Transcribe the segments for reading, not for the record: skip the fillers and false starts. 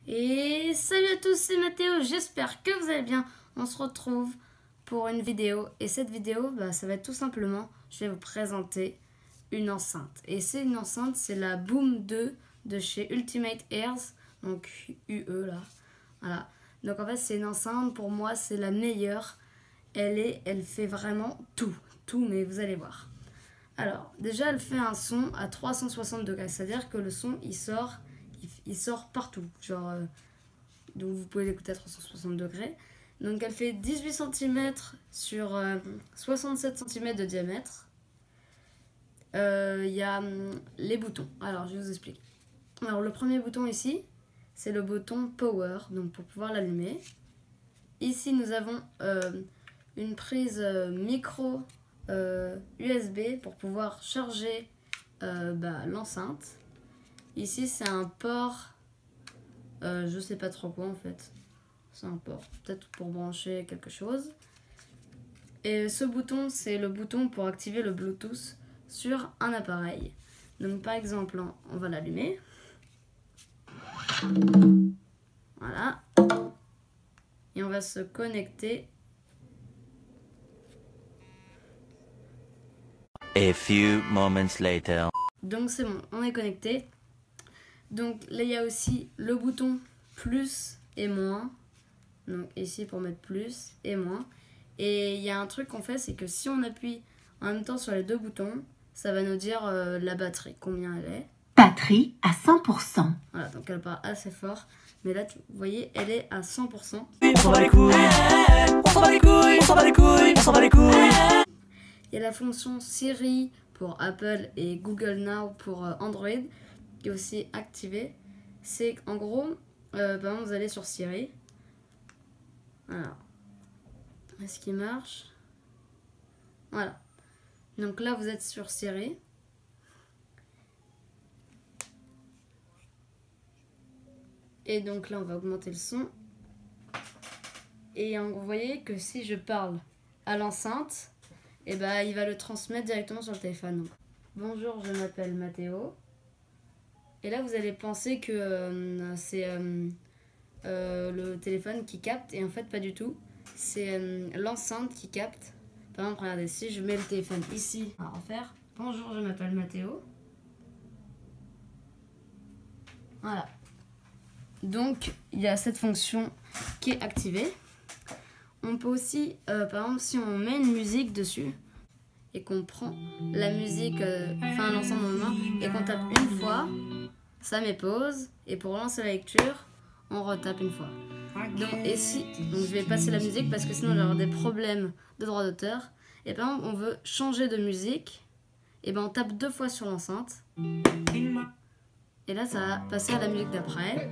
Et salut à tous, c'est Mathéo, j'espère que vous allez bien. On se retrouve pour une vidéo. Et cette vidéo, ça va être tout simplement, je vais vous présenter une enceinte. Et c'est une enceinte, c'est la Boom 2 de chez Ultimate Ears, donc UE là. Voilà. Donc en fait c'est une enceinte, pour moi c'est la meilleure. Elle fait vraiment tout, mais vous allez voir. Alors déjà elle fait un son à 360 degrés, c'est-à-dire que le son il sort partout, genre donc vous pouvez l'écouter à 360 degrés. Donc elle fait 18 cm sur 67 cm de diamètre. Il y a les boutons, alors je vais vous expliquer. Alors le premier bouton ici, c'est le bouton Power, donc pour pouvoir l'allumer. Ici nous avons une prise micro USB pour pouvoir charger l'enceinte. Ici c'est un port, je sais pas trop quoi en fait. C'est un port, peut-être pour brancher quelque chose. Et ce bouton, c'est le bouton pour activer le Bluetooth sur un appareil. Donc par exemple, on va l'allumer. Voilà. Et on va se connecter. A few moments later. Donc c'est bon, on est connecté. Donc là il y a aussi le bouton plus et moins. Donc ici pour mettre plus et moins. Et il y a un truc qu'on fait, c'est que si on appuie en même temps sur les deux boutons, ça va nous dire la batterie, combien elle est. Batterie à 100%. Voilà, donc elle part assez fort. Mais là, vous voyez, elle est à 100%. On s'en bat les couilles, on s'en bat les couilles, on s'en bat les couilles, on s'en bat les couilles. Il y a la fonction Siri pour Apple et Google Now pour Android qui est aussi activée. C'est en gros, par exemple, vous allez sur Siri. Voilà. Est-ce qu'il marche? Voilà. Donc là, vous êtes sur Siri. Et donc là, on va augmenter le son. Et vous voyez que si je parle à l'enceinte, il va le transmettre directement sur le téléphone. Donc, bonjour, je m'appelle Mathéo. Et là, vous allez penser que c'est le téléphone qui capte. Et en fait, pas du tout. C'est l'enceinte qui capte. Par exemple, regardez, si je mets le téléphone ici, on va refaire. Bonjour, je m'appelle Mathéo. Voilà. Donc, il y a cette fonction qui est activée. On peut aussi, par exemple, si on met une musique dessus et qu'on prend la musique, l'ensemble en main, et qu'on tape une fois, ça met pause. Et pour relancer la lecture, on retape une fois. Donc je vais passer la musique parce que sinon il va y avoir des problèmes de droit d'auteur. Et par exemple, on veut changer de musique, et on tape 2 fois sur l'enceinte. Et là, ça va passer à la musique d'après.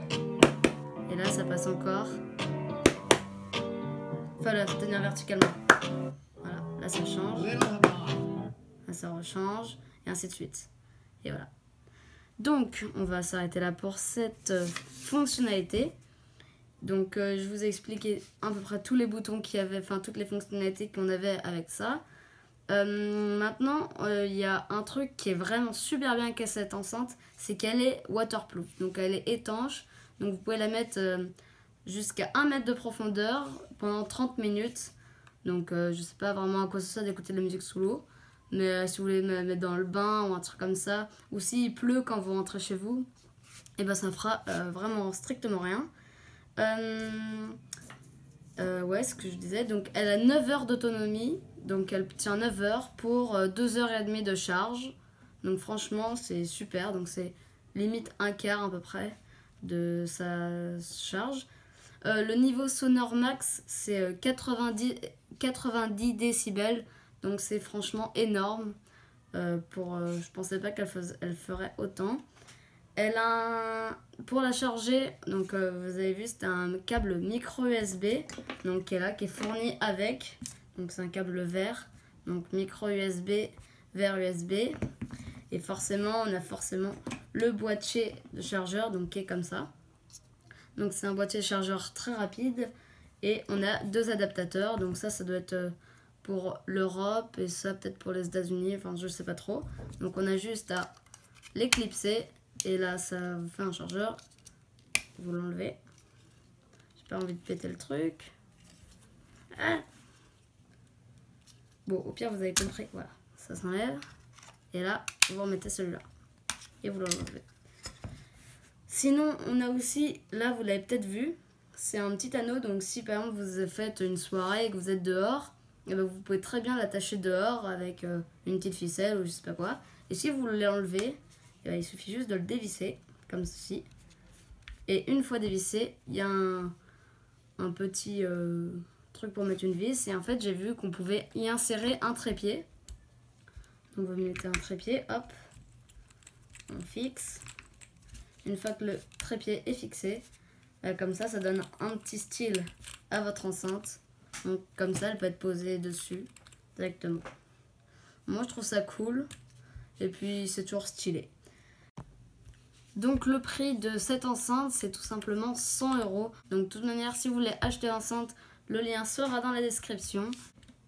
Et là, ça passe encore. Faut la tenir verticalement. Voilà, là ça change. Là ça rechange. Et ainsi de suite. Et voilà. Donc, on va s'arrêter là pour cette fonctionnalité. Donc, je vous ai expliqué à peu près tous les boutons qu'il y avait, toutes les fonctionnalités qu'on avait avec ça. Maintenant, il y a un truc qui est vraiment super bien avec cette enceinte, c'est qu'elle est waterproof. Donc, elle est étanche. Donc, vous pouvez la mettre jusqu'à 1 mètre de profondeur pendant 30 minutes. Donc, je sais pas vraiment à quoi ça sert d'écouter de la musique sous l'eau. Mais si vous voulez me mettre dans le bain ou un truc comme ça, ou s'il pleut quand vous rentrez chez vous, ça fera vraiment strictement rien. Ouais, ce que je disais. Donc, elle a 9 heures d'autonomie. Donc, elle tient 9 heures pour 2h30 de charge. Donc, franchement, c'est super. Donc, c'est limite un quart à peu près de sa charge. Le niveau sonore max, c'est 90 décibels. Donc, c'est franchement énorme. Je pensais pas qu'elle ferait autant. Elle a pour la charger, donc vous avez vu, c'est un câble micro USB, donc qui est là, qui est fourni avec. Donc c'est un câble vert, donc micro USB vers USB. Et forcément, on a le boîtier de chargeur, donc qui est comme ça. Donc c'est un boîtier de chargeur très rapide. Et on a 2 adaptateurs, donc ça doit être pour l'Europe et ça peut-être pour les États-Unis, je sais pas trop. Donc on a juste à l'éclipser. Et là, ça fait un chargeur vous l'enlevez. J'ai pas envie de péter le truc. Ah. Bon, au pire, vous avez compris. Voilà, ça s'enlève. Et là, vous remettez celui-là. Et vous l'enlevez. Sinon, on a aussi, là, vous l'avez peut-être vu, c'est un petit anneau. Donc, si par exemple, vous faites une soirée et que vous êtes dehors, et ben, vous pouvez très bien l'attacher dehors avec une petite ficelle ou je sais pas quoi. Et si vous l'enlevez, ben, il suffit juste de le dévisser, comme ceci. Et une fois dévissé, il y a un petit truc pour mettre une vis. Et en fait, j'ai vu qu'on pouvait y insérer un trépied. Donc, vous mettez un trépied, hop, on fixe. Une fois que le trépied est fixé, comme ça donne un petit style à votre enceinte. Donc, comme ça, elle peut être posée dessus directement. Moi, je trouve ça cool. Et puis, c'est toujours stylé. Donc le prix de cette enceinte, c'est tout simplement 100 €. Donc de toute manière, si vous voulez acheter l'enceinte, le lien sera dans la description.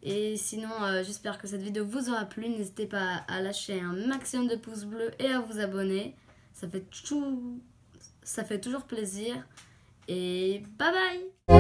Et sinon, j'espère que cette vidéo vous aura plu. N'hésitez pas à lâcher un maximum de pouces bleus et à vous abonner. Ça fait toujours plaisir. Et bye bye!